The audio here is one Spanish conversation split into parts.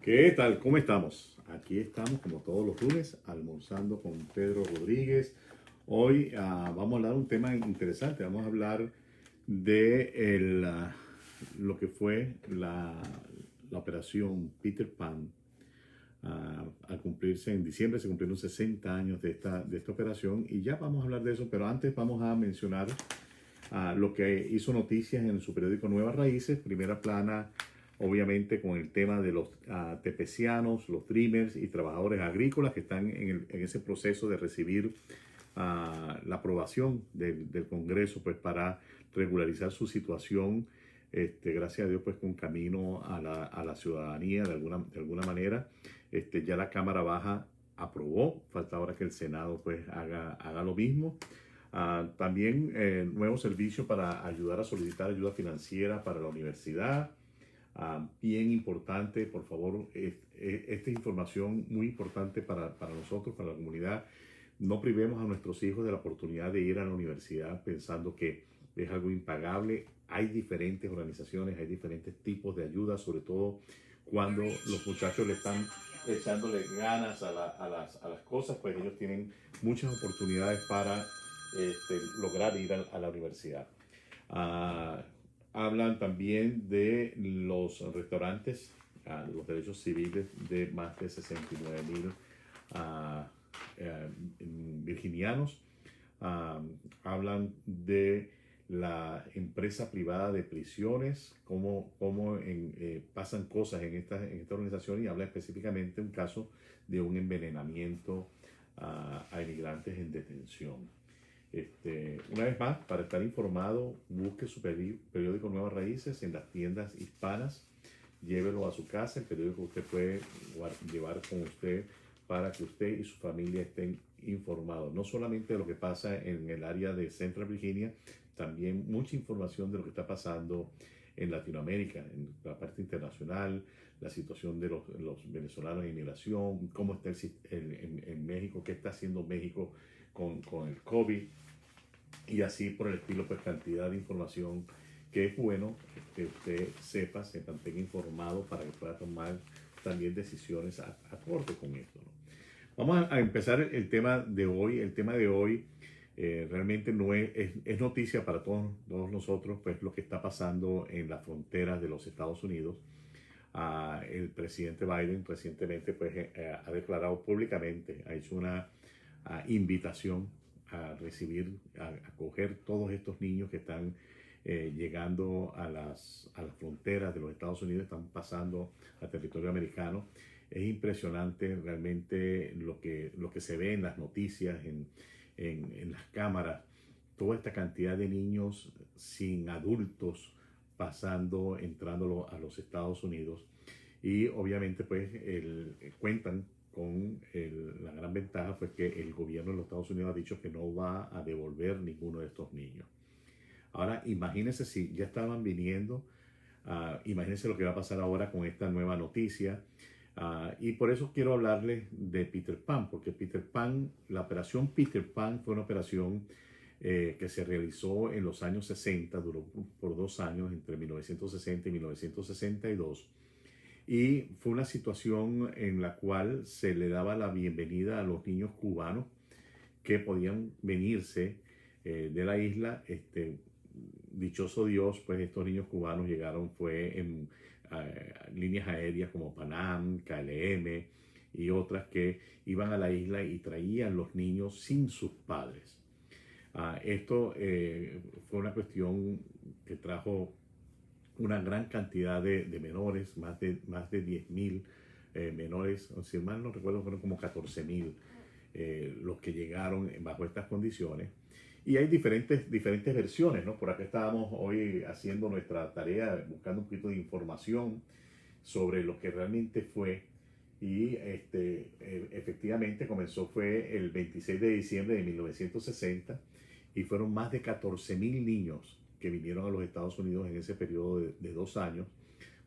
¿Qué tal? ¿Cómo estamos? Aquí estamos como todos los lunes almorzando con Pedro Rodríguez. Hoy vamos a hablar de un tema interesante. Vamos a hablar de lo que fue la operación Peter Pan. Al cumplirse en diciembre, se cumplieron 60 años de esta operación y ya vamos a hablar de eso, pero antes vamos a mencionar lo que hizo noticias en su periódico Nuevas Raíces, primera plana, obviamente con el tema de los tepecianos, los dreamers y trabajadores agrícolas que están en ese proceso de recibir la aprobación del Congreso pues para regularizar su situación, gracias a Dios pues con camino a la ciudadanía de alguna manera. Ya la Cámara Baja aprobó, falta ahora que el Senado pues haga lo mismo. También nuevo servicio para ayudar a solicitar ayuda financiera para la universidad. Bien importante, por favor, esta información muy importante para nosotros, para la comunidad. No privemos a nuestros hijos de la oportunidad de ir a la universidad pensando que es algo impagable. Hay diferentes organizaciones, hay diferentes tipos de ayuda, sobre todo cuando los muchachos le están echándole ganas a las cosas, pues ellos tienen muchas oportunidades para lograr ir a la universidad. Ah, Hablan también de los restaurantes, los derechos civiles de más de 69,000 virginianos. Hablan de la empresa privada de prisiones, cómo pasan cosas en esta organización, y habla específicamente un caso de un envenenamiento a inmigrantes en detención. Una vez más, para estar informado, busque su periódico Nuevas Raíces en las tiendas hispanas, llévelo a su casa, el periódico que usted puede llevar con usted para que usted y su familia estén informados, no solamente de lo que pasa en el área de Central Virginia, también mucha información de lo que está pasando en Latinoamérica, en la parte internacional, la situación de los venezolanos en inmigración, cómo está en México, qué está haciendo México con el COVID, y así por el estilo, pues cantidad de información que es bueno que usted sepa, se mantenga informado para que pueda tomar también decisiones acorde con esto, ¿no? Vamos a empezar el tema de hoy. El tema de hoy realmente no es noticia para todos nosotros, pues lo que está pasando en las fronteras de los Estados Unidos. El presidente Biden recientemente pues, ha declarado públicamente, ha hecho una invitación a recibir, a acoger todos estos niños que están llegando a las fronteras de los Estados Unidos, están pasando a territorio americano. Es impresionante realmente lo que se ve en las noticias, en las cámaras, toda esta cantidad de niños sin adultos pasando, entrando a los Estados Unidos. Y obviamente pues cuentan con la gran ventaja pues que el gobierno de los Estados Unidos ha dicho que no va a devolver ninguno de estos niños. Ahora imagínense si ya estaban viniendo, imagínense lo que va a pasar ahora con esta nueva noticia. Y por eso quiero hablarles de Peter Pan, porque Peter Pan, la operación Peter Pan fue una operación que se realizó en los años 60, duró por 2 años, entre 1960 y 1962. Y fue una situación en la cual se le daba la bienvenida a los niños cubanos que podían venirse de la isla. Dichoso Dios, pues estos niños cubanos llegaron, fue en líneas aéreas como Panam, KLM y otras que iban a la isla y traían los niños sin sus padres. Esto fue una cuestión que trajo una gran cantidad de menores, más de 10,000 menores, si mal no recuerdo, fueron como 14,000 los que llegaron bajo estas condiciones. Y hay diferentes versiones, ¿no? Por acá estábamos hoy haciendo nuestra tarea, buscando un poquito de información sobre lo que realmente fue. Y efectivamente fue el 26 de diciembre de 1960 y fueron más de 14,000 niños que vinieron a los Estados Unidos en ese periodo de 2 años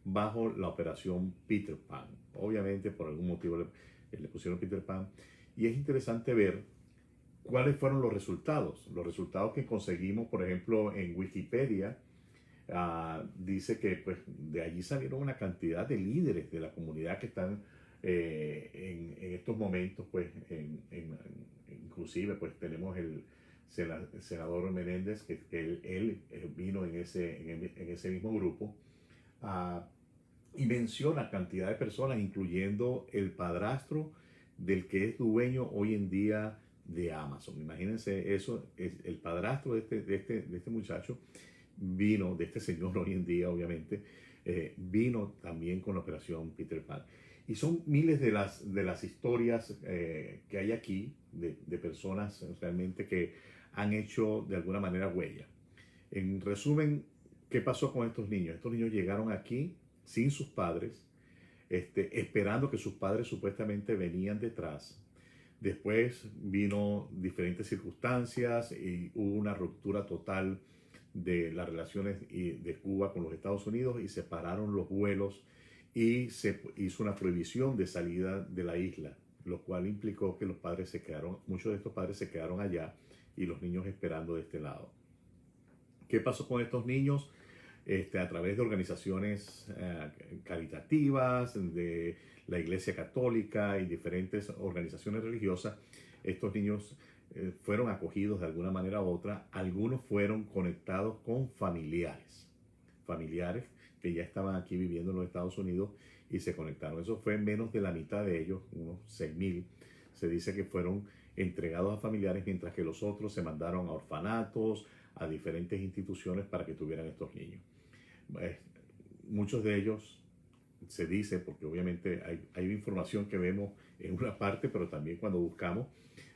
bajo la operación Peter Pan. Obviamente por algún motivo le pusieron Peter Pan, y es interesante ver cuáles fueron los resultados. Los resultados que conseguimos, por ejemplo, en Wikipedia, dice que pues, de allí salieron una cantidad de líderes de la comunidad que están en estos momentos, pues, inclusive pues tenemos el senador Menéndez, que él vino en ese mismo grupo, ah, y menciona cantidad de personas, incluyendo el padrastro del que es dueño hoy en día de Amazon. Imagínense eso, es el padrastro de este muchacho vino, de este señor hoy en día, obviamente, vino también con la operación Peter Pan. Y son miles de las historias que hay aquí de personas realmente que han hecho de alguna manera huella. En resumen, ¿qué pasó con estos niños? Estos niños llegaron aquí sin sus padres, esperando que sus padres supuestamente venían detrás. Después vino diferentes circunstancias y hubo una ruptura total de las relaciones de Cuba con los Estados Unidos y se pararon los vuelos y se hizo una prohibición de salida de la isla, lo cual implicó que los padres se quedaron, muchos de estos padres se quedaron allá y los niños esperando de este lado. ¿Qué pasó con estos niños? A través de organizaciones caritativas, de la Iglesia Católica y diferentes organizaciones religiosas, estos niños fueron acogidos de alguna manera u otra. Algunos fueron conectados con familiares que ya estaban aquí viviendo en los Estados Unidos y se conectaron. Eso fue menos de la mitad de ellos, unos 6,000. Se dice que fueron entregados a familiares, mientras que los otros se mandaron a orfanatos, a diferentes instituciones para que tuvieran estos niños. Muchos de ellos se dice, porque obviamente hay información que vemos en una parte, pero también cuando buscamos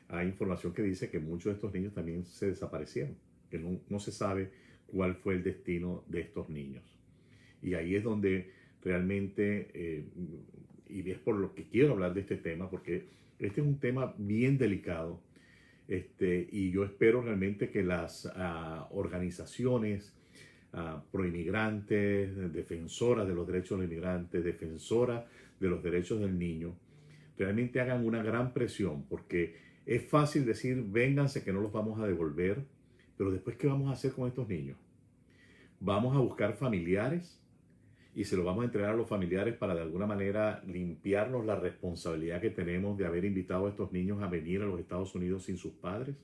hay información que dice que muchos de estos niños también se desaparecieron, que no se sabe cuál fue el destino de estos niños. Y ahí es donde realmente, y es por lo que quiero hablar de este tema, porque este es un tema bien delicado, y yo espero realmente que las organizaciones proinmigrantes, defensoras de los derechos de los inmigrantes, defensoras de los derechos del niño, realmente hagan una gran presión, porque es fácil decir, vénganse que no los vamos a devolver, pero después, ¿qué vamos a hacer con estos niños? Vamos a buscar familiares y se lo vamos a entregar a los familiares para de alguna manera limpiarnos la responsabilidad que tenemos de haber invitado a estos niños a venir a los Estados Unidos sin sus padres.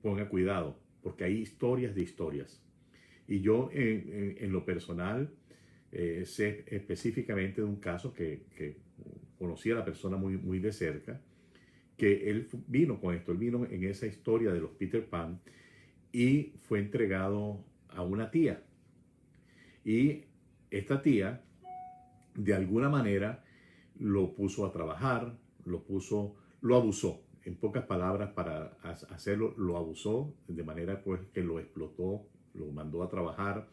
Ponga cuidado, porque hay historias de historias. Y yo en lo personal sé específicamente de un caso que conocí a la persona muy de cerca, que él vino con esto, él vino en esa historia de los Peter Pan y fue entregado a una tía. Y esta tía, de alguna manera, lo puso a trabajar, lo abusó. En pocas palabras, para hacerlo, lo abusó de manera pues que lo explotó, lo mandó a trabajar.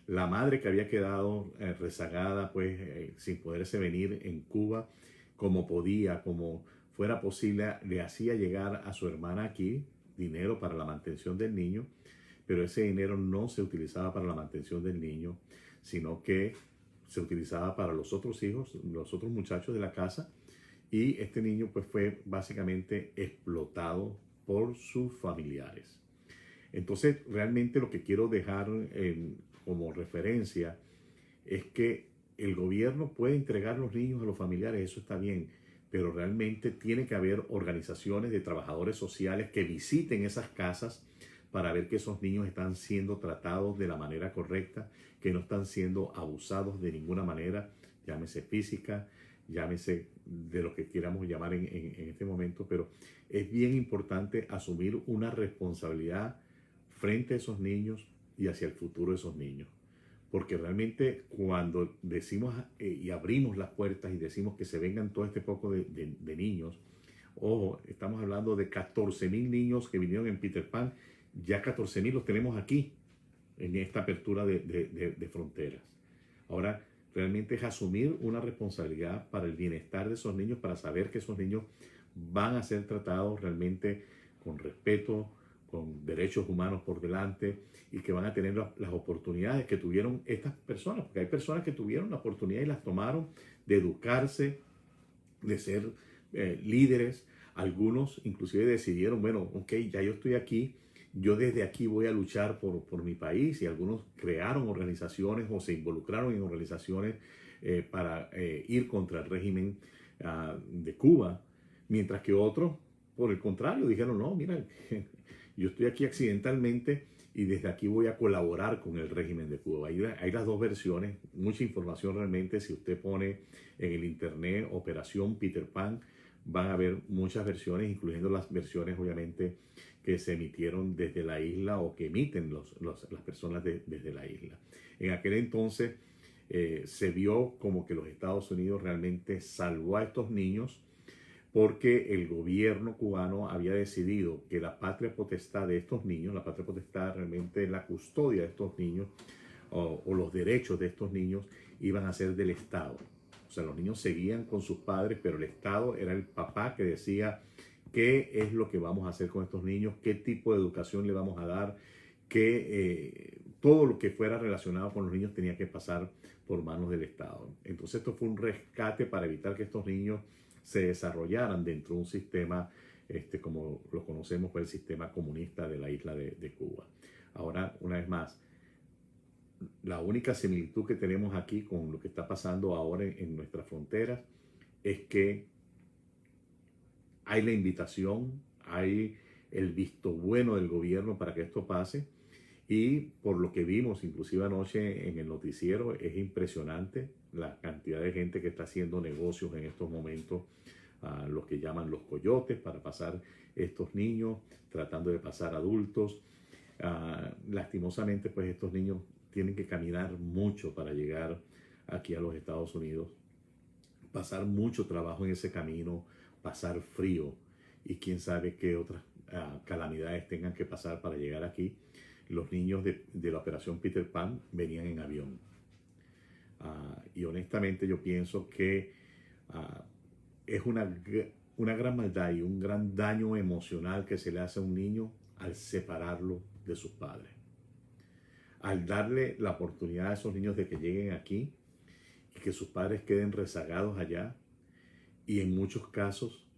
La madre, que había quedado rezagada, pues sin poderse venir en Cuba como podía, como fuera posible, le hacía llegar a su hermana aquí dinero para la mantención del niño, pero ese dinero no se utilizaba para la mantención del niño, sino que se utilizaba para los otros hijos, los otros muchachos de la casa, y este niño pues fue básicamente explotado por sus familiares. Entonces, realmente lo que quiero dejar como referencia es que el gobierno puede entregar los niños a los familiares, eso está bien, pero realmente tiene que haber organizaciones de trabajadores sociales que visiten esas casas para ver que esos niños están siendo tratados de la manera correcta, que no están siendo abusados de ninguna manera, llámese física, llámese de lo que queramos llamar en este momento, pero es bien importante asumir una responsabilidad frente a esos niños y hacia el futuro de esos niños. Porque realmente cuando decimos y abrimos las puertas y decimos que se vengan todo este poco de niños, ojo, estamos hablando de 14,000 niños que vinieron en Peter Pan, ya 14,000 los tenemos aquí en esta apertura de fronteras. Ahora, realmente es asumir una responsabilidad para el bienestar de esos niños, para saber que esos niños van a ser tratados realmente con respeto, con derechos humanos por delante y que van a tener las oportunidades que tuvieron estas personas, porque hay personas que tuvieron la oportunidad y las tomaron de educarse, de ser líderes. Algunos inclusive decidieron, bueno, ok, ya yo estoy aquí, yo desde aquí voy a luchar por mi país, y algunos crearon organizaciones o se involucraron en organizaciones para ir contra el régimen de Cuba, mientras que otros, por el contrario, dijeron, no, mira, yo estoy aquí accidentalmente y desde aquí voy a colaborar con el régimen de Cuba. Hay las dos versiones, mucha información realmente. Si usted pone en el internet Operación Peter Pan, van a ver muchas versiones, incluyendo las versiones obviamente que se emitieron desde la isla o que emiten las personas desde la isla. En aquel entonces se vio como que los Estados Unidos realmente salvó a estos niños, porque el gobierno cubano había decidido que la patria potestad de estos niños, la patria potestad realmente la custodia de estos niños o los derechos de estos niños iban a ser del Estado. O sea, los niños seguían con sus padres, pero el Estado era el papá que decía qué es lo que vamos a hacer con estos niños, qué tipo de educación le vamos a dar, que todo lo que fuera relacionado con los niños tenía que pasar por manos del Estado. Entonces esto fue un rescate para evitar que estos niños se desarrollaran dentro de un sistema como lo conocemos, pues el sistema comunista de la isla de Cuba. Ahora, una vez más, la única similitud que tenemos aquí con lo que está pasando ahora en nuestras fronteras es que hay la invitación, hay el visto bueno del gobierno para que esto pase, y por lo que vimos inclusive anoche en el noticiero, es impresionante la cantidad de gente que está haciendo negocios en estos momentos, los que llaman los coyotes, para pasar estos niños, tratando de pasar adultos. Lastimosamente, pues estos niños tienen que caminar mucho para llegar aquí a los Estados Unidos, pasar mucho trabajo en ese camino, pasar frío y quién sabe qué otras calamidades tengan que pasar para llegar aquí. Los niños de la Operación Peter Pan venían en avión. Y honestamente yo pienso que es una gran maldad y un gran daño emocional que se le hace a un niño al separarlo de sus padres. Al darle la oportunidad a esos niños de que lleguen aquí y que sus padres queden rezagados allá, y en muchos casos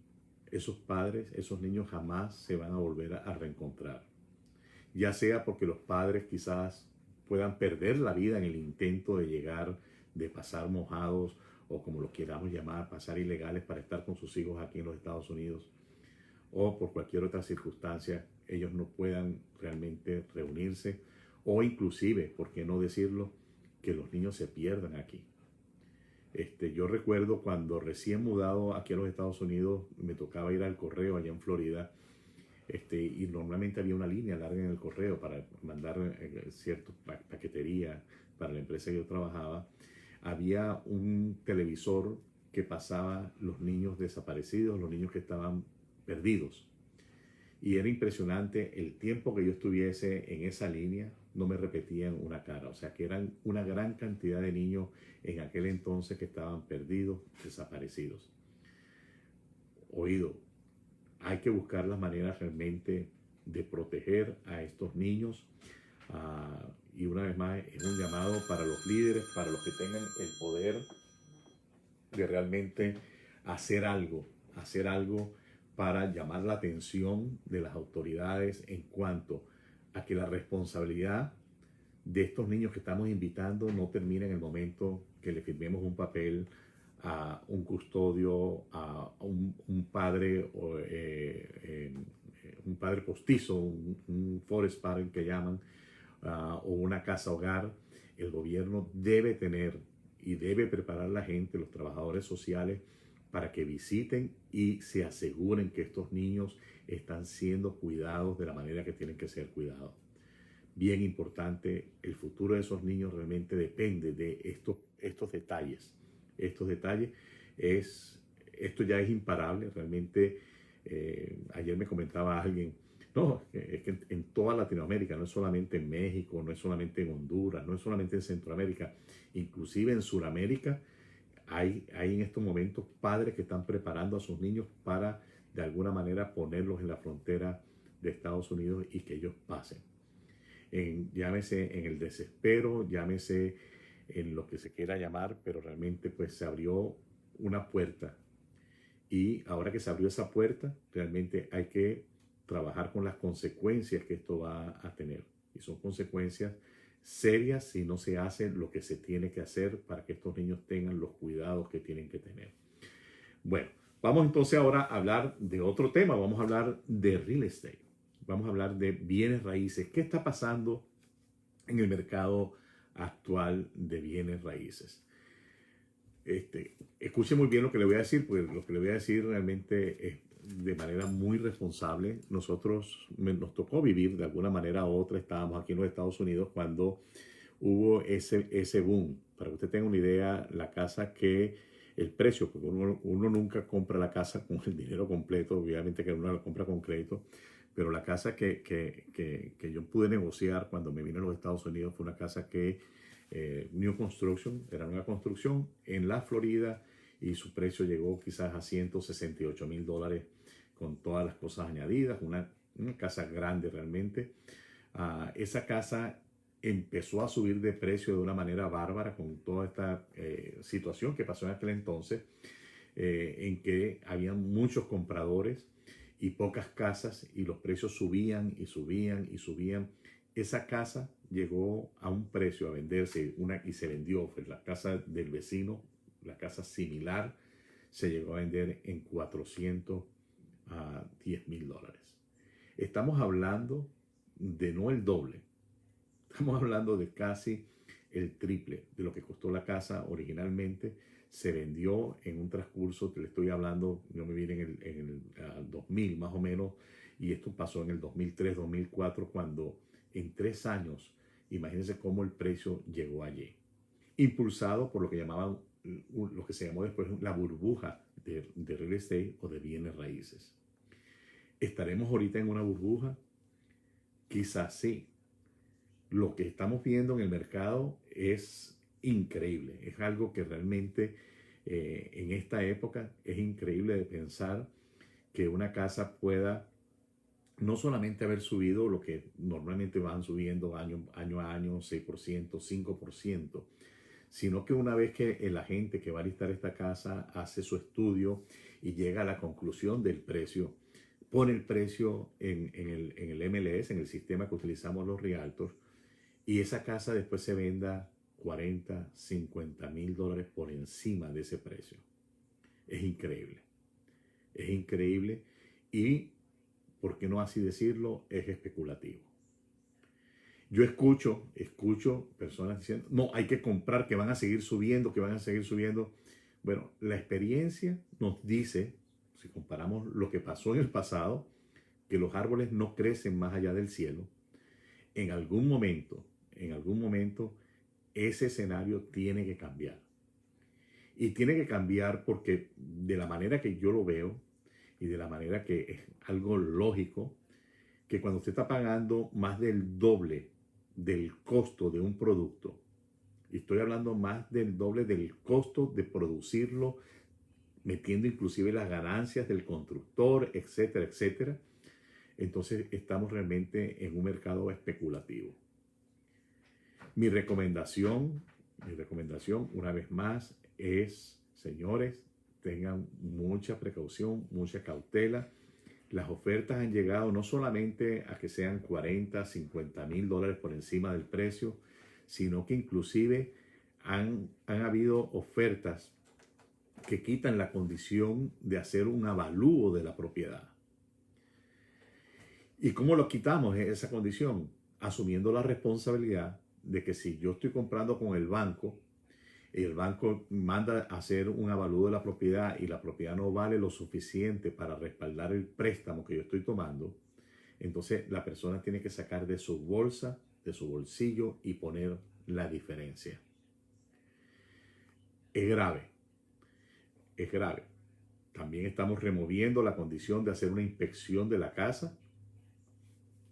esos padres, esos niños jamás se van a volver a reencontrar. Ya sea porque los padres quizás puedan perder la vida en el intento de llegar, de pasar mojados o como lo queramos llamar, pasar ilegales para estar con sus hijos aquí en los Estados Unidos, o por cualquier otra circunstancia ellos no puedan realmente reunirse, o inclusive, por qué no decirlo, que los niños se pierdan aquí. Yo recuerdo cuando recién mudado aquí a los Estados Unidos, me tocaba ir al correo allá en Florida, y normalmente había una línea larga en el correo para mandar ciertas paquetería para la empresa que yo trabajaba. Había un televisor que pasaba los niños desaparecidos, los niños que estaban perdidos. Y era impresionante el tiempo que yo estuviese en esa línea, no me repetían una cara. O sea que eran una gran cantidad de niños en aquel entonces que estaban perdidos, desaparecidos. Oído, hay que buscar las maneras realmente de proteger a estos niños. Y una vez más, es un llamado para los líderes, para los que tengan el poder de realmente hacer algo para llamar la atención de las autoridades en cuanto a que la responsabilidad de estos niños que estamos invitando no termine en el momento que le firmemos un papel a un custodio, a un padre, un padre postizo, un forest parent que llaman, o una casa hogar. El gobierno debe tener y debe preparar a la gente, los trabajadores sociales, para que visiten y se aseguren que estos niños están siendo cuidados de la manera que tienen que ser cuidados. Bien importante, el futuro de esos niños realmente depende de estos detalles. Estos detalles, esto ya es imparable. Realmente, ayer me comentaba alguien, no, es que en toda Latinoamérica, no es solamente en México, no es solamente en Honduras, no es solamente en Centroamérica, inclusive en Sudamérica, hay en estos momentos padres que están preparando a sus niños para de alguna manera ponerlos en la frontera de Estados Unidos y que ellos pasen. Llámese en el desespero, llámese en lo que se quiera llamar, pero realmente pues se abrió una puerta, y ahora que se abrió esa puerta realmente hay que trabajar con las consecuencias que esto va a tener. Y son consecuencias serias si no se hace lo que se tiene que hacer para que estos niños tengan los cuidados que tienen que tener. Bueno, vamos entonces ahora a hablar de otro tema. Vamos a hablar de real estate. Vamos a hablar de bienes raíces. ¿Qué está pasando en el mercado actual de bienes raíces? Escuche muy bien lo que le voy a decir, porque lo que le voy a decir realmente es de manera muy responsable. Nosotros nos tocó vivir de alguna manera u otra. Estábamos aquí en los Estados Unidos cuando hubo ese boom. Para que usted tenga una idea, la casa que el precio, porque uno nunca compra la casa con el dinero completo, obviamente que uno la compra con crédito, pero la casa que yo pude negociar cuando me vine a los Estados Unidos fue una casa que New Construction, era una construcción en la Florida y su precio llegó quizás a $168,000 con todas las cosas añadidas, una casa grande realmente. Esa casa empezó a subir de precio de una manera bárbara con toda esta situación que pasó en aquel entonces, en que había muchos compradores y pocas casas y los precios subían y subían y subían. Esa casa llegó a un precio a venderse y se vendió. Fue la casa del vecino, la casa similar, se llegó a vender en $410,000. Estamos hablando de no el doble, estamos hablando de casi el triple de lo que costó la casa originalmente. Se vendió en un transcurso, te le estoy hablando, yo me vine en el 2000 más o menos, y esto pasó en el 2003, 2004, cuando en 3 años, imagínense cómo el precio llegó allí. Impulsado por lo que llamaban, lo que se llamó después la burbuja de real estate o de bienes raíces. ¿Estaremos ahorita en una burbuja? Quizás sí. Lo que estamos viendo en el mercado es increíble. Es algo que realmente en esta época es increíble de pensar que una casa pueda no solamente haber subido lo que normalmente van subiendo año a año, 6%, 5%, sino que una vez que el agente que va a listar esta casa hace su estudio y llega a la conclusión del precio, pone el precio en el MLS, en el sistema que utilizamos los realtors, y esa casa después se venda $40,000, $50,000 por encima de ese precio. Es increíble. Es increíble y, por qué no así decirlo, es especulativo. Yo escucho personas diciendo, no, hay que comprar, que van a seguir subiendo, que van a seguir subiendo. Bueno, la experiencia nos dice, si comparamos lo que pasó en el pasado, que los árboles no crecen más allá del cielo. En algún momento, ese escenario tiene que cambiar. Y tiene que cambiar porque de la manera que yo lo veo y de la manera que es algo lógico, que cuando usted está pagando más del doble del costo de un producto, y estoy hablando más del doble del costo de producirlo, metiendo inclusive las ganancias del constructor, etcétera, etcétera, entonces estamos realmente en un mercado especulativo. Mi recomendación, una vez más, es, señores, tengan mucha precaución, mucha cautela. Las ofertas han llegado no solamente a que sean $40,000, $50,000 por encima del precio, sino que inclusive han habido ofertas que quitan la condición de hacer un avalúo de la propiedad. ¿Y cómo lo quitamos esa condición? Asumiendo la responsabilidad de que si yo estoy comprando con el banco manda a hacer un avalúo de la propiedad y la propiedad no vale lo suficiente para respaldar el préstamo que yo estoy tomando, entonces la persona tiene que sacar de su bolsa, de su bolsillo y poner la diferencia. Es grave, es grave. También estamos removiendo la condición de hacer una inspección de la casa.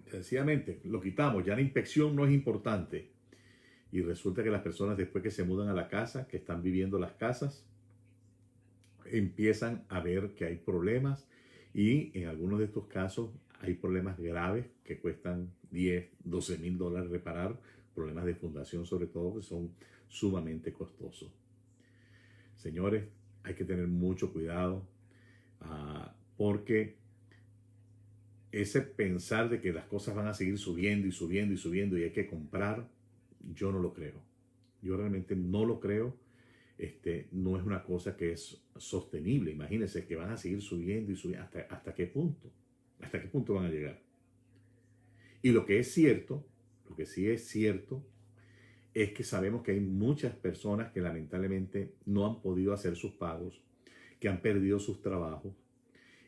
Sencillamente lo quitamos, ya la inspección no es importante. Y resulta que las personas después que se mudan a la casa, que están viviendo las casas, empiezan a ver que hay problemas y en algunos de estos casos hay problemas graves que cuestan $10,000, $12,000 reparar, problemas de fundación sobre todo que son sumamente costosos. Señores, hay que tener mucho cuidado porque ese pensar de que las cosas van a seguir subiendo y subiendo y subiendo y hay que comprar, yo no lo creo. Yo realmente no lo creo. No es una cosa que es sostenible. Imagínense que van a seguir subiendo y subiendo. ¿Hasta qué punto? ¿Hasta qué punto van a llegar? Y lo que es cierto, lo que sí es cierto, es que sabemos que hay muchas personas que lamentablemente no han podido hacer sus pagos, que han perdido sus trabajos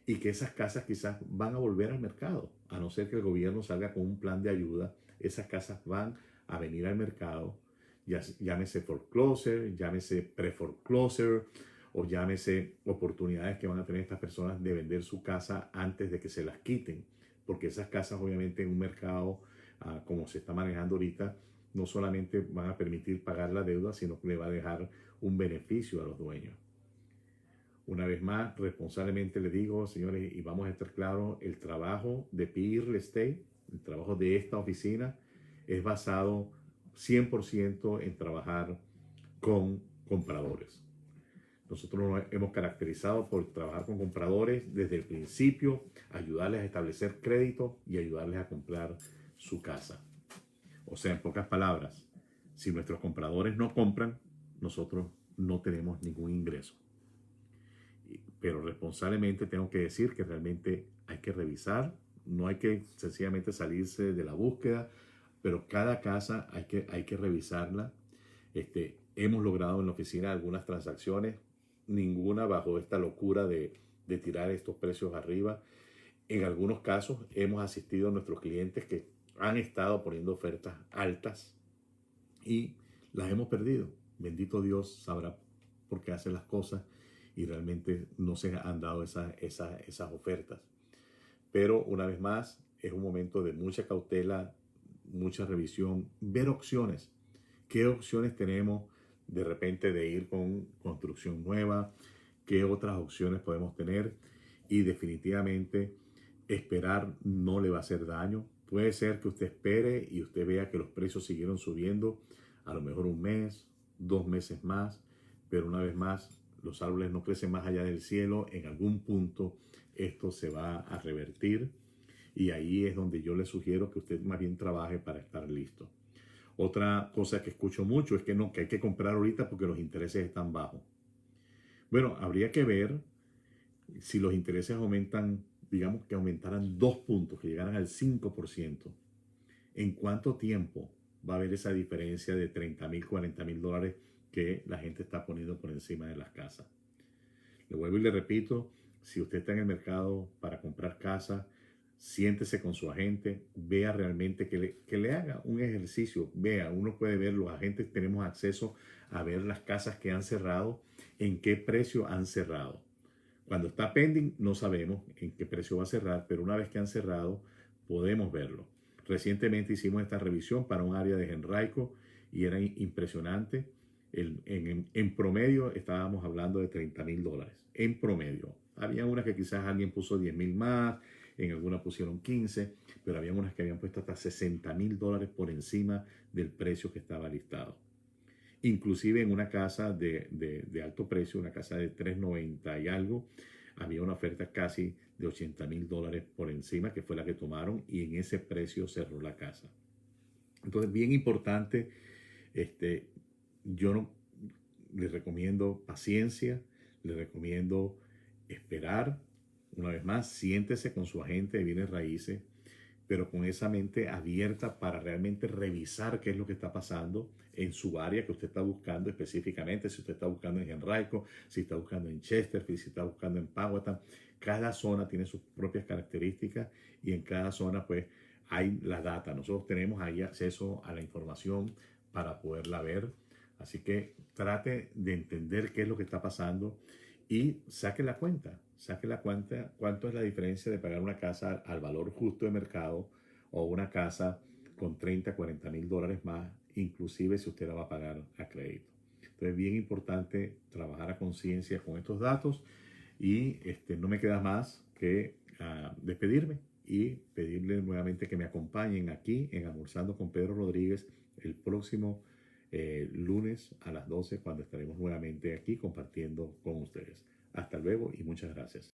y que esas casas quizás van a volver al mercado, a no ser que el gobierno salga con un plan de ayuda. Esas casas van a venir al mercado, llámese foreclosure, llámese pre-foreclosure o llámese oportunidades que van a tener estas personas de vender su casa antes de que se las quiten, porque esas casas obviamente en un mercado como se está manejando ahorita, no solamente van a permitir pagar la deuda, sino que le va a dejar un beneficio a los dueños. Una vez más, responsablemente le digo, señores, y vamos a estar claros, el trabajo de PI Real Estate, el trabajo de esta oficina, es basado 100% en trabajar con compradores. Nosotros nos hemos caracterizado por trabajar con compradores desde el principio, ayudarles a establecer crédito y ayudarles a comprar su casa. O sea, en pocas palabras, si nuestros compradores no compran, nosotros no tenemos ningún ingreso. Pero responsablemente tengo que decir que realmente hay que revisar, no hay que sencillamente salirse de la búsqueda, pero cada casa hay que revisarla. Hemos logrado en la oficina algunas transacciones, ninguna bajo esta locura de tirar estos precios arriba. En algunos casos hemos asistido a nuestros clientes que han estado poniendo ofertas altas y las hemos perdido. Bendito Dios sabrá por qué hace las cosas y realmente no se han dado esas ofertas. Pero una vez más, es un momento de mucha cautela, mucha revisión, ver opciones. ¿Qué opciones tenemos de repente de ir con construcción nueva? ¿Qué otras opciones podemos tener? Y definitivamente esperar no le va a hacer daño. Puede ser que usted espere y usted vea que los precios siguieron subiendo, a lo mejor un mes, 2 meses más, pero una vez más, los árboles no crecen más allá del cielo. En algún punto esto se va a revertir y ahí es donde yo le sugiero que usted más bien trabaje para estar listo. Otra cosa que escucho mucho es que no, que hay que comprar ahorita porque los intereses están bajos. Bueno, habría que ver si los intereses aumentan, digamos que aumentaran 2 puntos, que llegaran al 5%. ¿En cuánto tiempo va a haber esa diferencia de 30,000, 40,000 dólares que la gente está poniendo por encima de las casas? Le vuelvo y le repito, si usted está en el mercado para comprar casa, siéntese con su agente, vea realmente que le haga un ejercicio, vea, uno puede ver, los agentes tenemos acceso a ver las casas que han cerrado, en qué precio han cerrado. Cuando está pending no sabemos en qué precio va a cerrar, pero una vez que han cerrado podemos verlo. Recientemente hicimos esta revisión para un área de Henrico y era impresionante. En promedio estábamos hablando de 30,000 dólares. En promedio. Había unas que quizás alguien puso 10,000 más, en algunas pusieron 15, pero había unas que habían puesto hasta 60,000 dólares por encima del precio que estaba listado. Inclusive en una casa de alto precio, una casa de 390 y algo, había una oferta casi de 80,000 dólares por encima, que fue la que tomaron, y en ese precio cerró la casa. Entonces, bien importante, yo no, les recomiendo paciencia, les recomiendo esperar. Una vez más, siéntese con su agente de bienes raíces, pero con esa mente abierta para realmente revisar qué es lo que está pasando en su área que usted está buscando específicamente, si usted está buscando en Henrico, si está buscando en Chesterfield, si está buscando en Powhatan. Cada zona tiene sus propias características y en cada zona pues hay la data. Nosotros tenemos ahí acceso a la información para poderla ver. Así que trate de entender qué es lo que está pasando y saque la cuenta cuánto es la diferencia de pagar una casa al valor justo de mercado o una casa con 30, 40,000 dólares más, inclusive si usted la va a pagar a crédito. Entonces, bien importante trabajar a conciencia con estos datos y no me queda más que despedirme y pedirle nuevamente que me acompañen aquí en Almorzando con Pedro Rodríguez el próximo lunes a las 12 cuando estaremos nuevamente aquí compartiendo con ustedes. Hasta luego y muchas gracias.